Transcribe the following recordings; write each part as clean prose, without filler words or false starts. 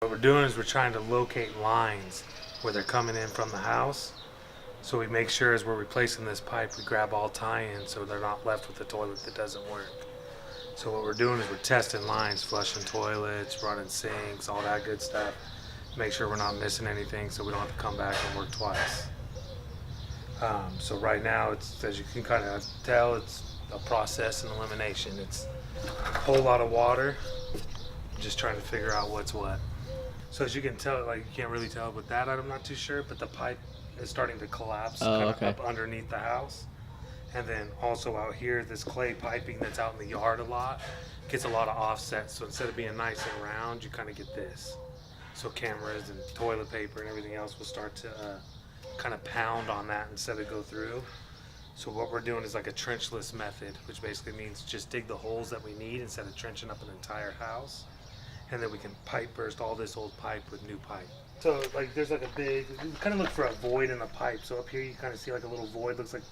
What we're doing is we're trying to locate lines where they're coming in from the house. So we make sure as we're replacing this pipe, we grab all tie-ins so they're not left with a toilet that doesn't work. So what we're doing is we're testing lines, flushing toilets, running sinks, all that good stuff. Make sure we're not missing anything so we don't have to come back and work twice. So right now, it's, as you can kind of tell, it's a process and elimination. It's a whole lot of water, just trying to figure out what's what. So as you can tell, like you can't really tell with that, I'm not too sure, but the pipe is starting to collapse up underneath the house. And then also out here, this clay piping that's out in the yard a lot gets a lot of offset. So instead of being nice and round, you kind of get this. So cameras and toilet paper and everything else will start to kind of pound on that instead of go through. So what we're doing is like a trenchless method, which basically means just dig the holes that we need instead of trenching up an entire house. And then we can pipe burst all this old pipe with new pipe. So like there's like a big, you kind of look for a void in the pipe. So up here you kind of see like a little void, looks like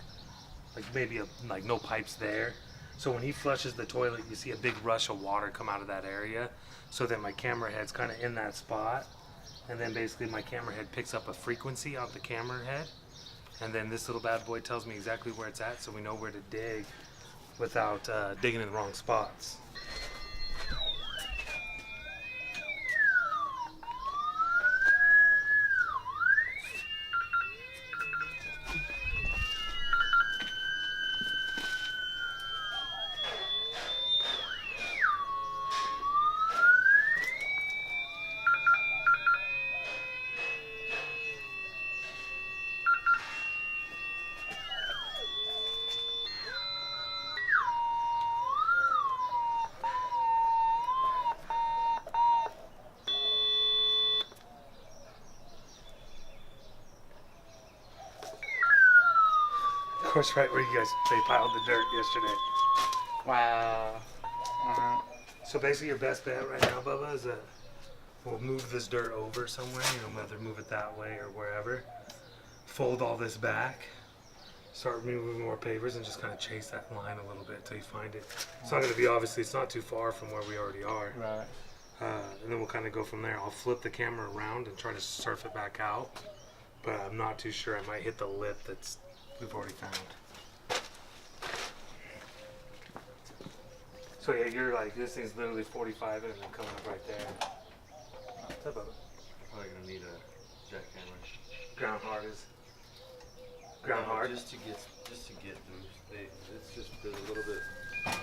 maybe like no pipes there. So when he flushes the toilet, you see a big rush of water come out of that area. So then my camera head's kind of in that spot. And then basically my camera head picks up a frequency off the camera head. And then this little bad boy tells me exactly where it's at, so we know where to dig without digging in the wrong spots. Of course, right where you guys they piled the dirt yesterday. Wow. So basically your best bet right now, Bubba, is we'll move this dirt over somewhere, whether move it that way or wherever. Fold all this back, start removing more pavers, and just kind of chase that line a little bit until you find it. It's not going to be, obviously, it's not too far from where we already are. Right. And then we'll kind of go from there. I'll flip the camera around and try to surf it back out, but I'm not too sure. I might hit the lip that's we've already found. So yeah, you're like, this thing's literally 45 and then coming up right there. What's up, Bubba? Probably gonna need a jackhammer. Ground hard is. Ground hard? Just to get through. It's just a little bit.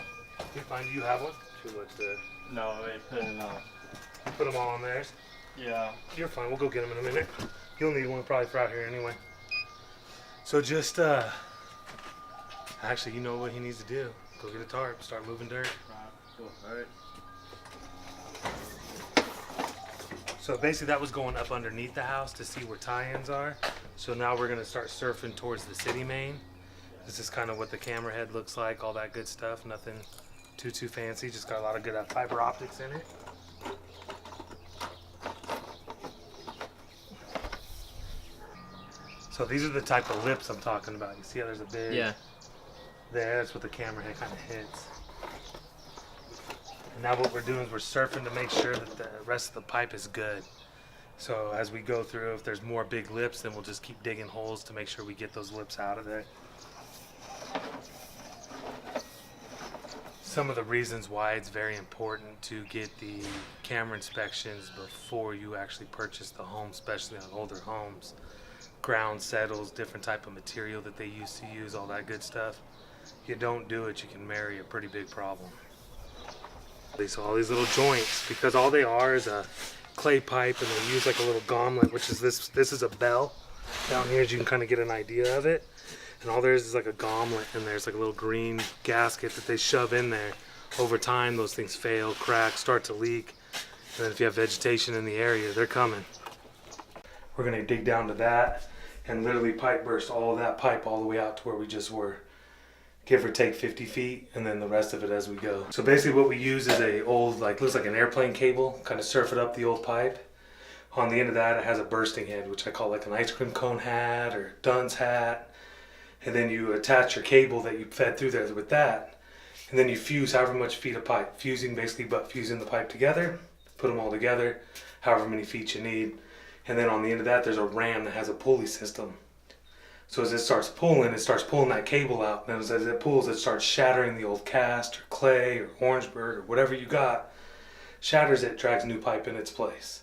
You find you have one? Too much there. No, they put it on. Put them all on theirs. Yeah. You're fine. We'll go get them in a minute. You'll need one probably for out here anyway. So just actually, you know what he needs to do. Go get a tarp, start moving dirt. Right. Cool. All right. So basically that was going up underneath the house to see where tie-ins are. So now we're gonna start surfing towards the city main. This is kind of what the camera head looks like, all that good stuff. Nothing too fancy, just got a lot of good fiber optics in it. So these are the type of lips I'm talking about. You see how there's a big there, that's what the camera head kind of hits. And now what we're doing is we're surfing to make sure that the rest of the pipe is good. So as we go through, if there's more big lips, then we'll just keep digging holes to make sure we get those lips out of there. Some of the reasons why it's very important to get the camera inspections before you actually purchase the home, especially on older homes. Ground settles, different type of material that they used to use, all that good stuff. You don't do it, you can marry a pretty big problem. So all these little joints, because all they are is a clay pipe, and they use like a little gauntlet, which is this is a bell down here, as you can kind of get an idea of it. And all there is like a gauntlet, and there's like a little green gasket that they shove in there. Over time, those things fail, crack, start to leak. And then if you have vegetation in the area, they're coming. We're gonna dig down to that and literally pipe burst all of that pipe all the way out to where we just were. Give or take 50 feet, and then the rest of it as we go. So basically what we use is a old, looks like an airplane cable, kind of surf it up the old pipe. On the end of that, it has a bursting head, which I call like an ice cream cone hat or dunce hat. And then you attach your cable that you fed through there with that. And then you fuse however much feet of pipe. Fusing basically but fusing the pipe together, put them all together. however many feet you need. And then on the end of that, there's a ram that has a pulley system. So as it starts pulling that cable out. And as it pulls, it starts shattering the old cast or clay or Orangeburg or whatever you got. Shatters it, drags new pipe in its place,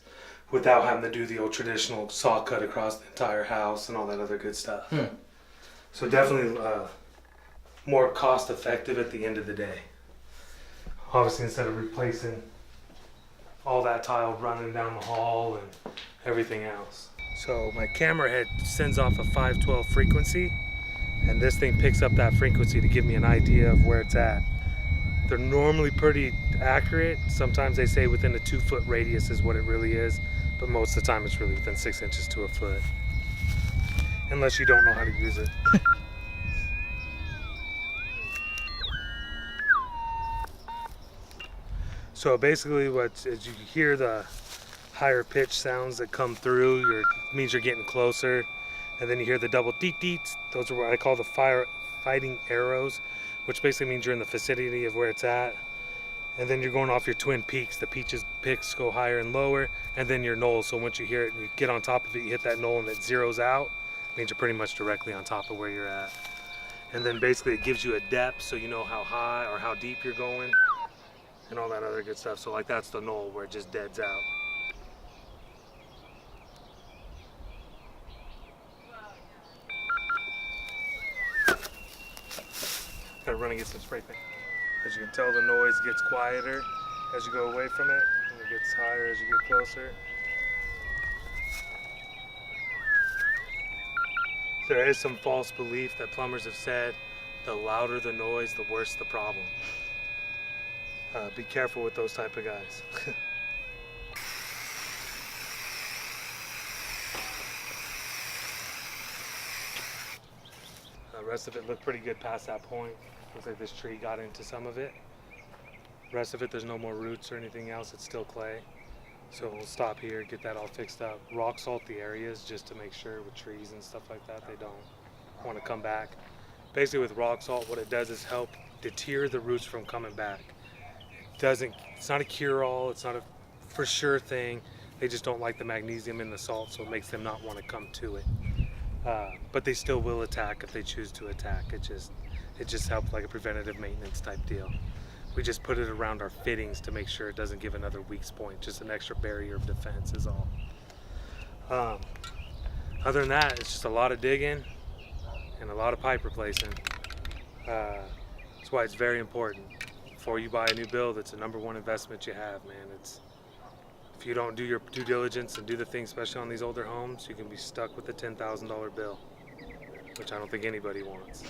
without having to do the old traditional saw cut across the entire house and all that other good stuff. So definitely more cost effective at the end of the day. Obviously, instead of replacing all that tile running down the hall and everything else. So my camera head sends off a 512 frequency, and this thing picks up that frequency to give me an idea of where it's at. They're normally pretty accurate. Sometimes they say within a 2-foot radius is what it really is, but most of the time it's really within 6 inches to a foot. Unless you don't know how to use it. So basically as you hear the higher pitch sounds that come through, it means you're getting closer. And then you hear the double deet deets. Those are what I call the fighting arrows, which basically means you're in the vicinity of where it's at. And then you're going off your twin peaks. The peaks go higher and lower, and then your knoll. So once you hear it and you get on top of it, you hit that knoll and it zeroes out. It means you're pretty much directly on top of where you're at. And then basically it gives you a depth so you know how high or how deep you're going and all that other good stuff. So like that's the knoll where it just deads out. Gotta run and get some spray paint. As you can tell, the noise gets quieter as you go away from it, and it gets higher as you get closer. There is some false belief that plumbers have said the louder the noise, the worse the problem. Be careful with those type of guys. The rest of it looked pretty good past that point. Looks like this tree got into some of it. The rest of it, there's no more roots or anything else. It's still clay. So we'll stop here, get that all fixed up. Rock salt the areas just to make sure with trees and stuff like that, they don't want to come back. Basically with rock salt, what it does is help deter the roots from coming back. It's not a cure-all, it's not a for sure thing. They just don't like the magnesium in the salt, so it makes them not want to come to it. But they still will attack if they choose to attack. It just helps like a preventative maintenance type deal. We just put it around our fittings to make sure it doesn't give another weak point. Just an extra barrier of defense is all. Other than that, it's just a lot of digging and a lot of pipe replacing. That's why it's very important. Before you buy a new build, it's the #1 investment you have, man. If you don't do your due diligence and do the things, especially on these older homes, you can be stuck with a $10,000 bill, which I don't think anybody wants.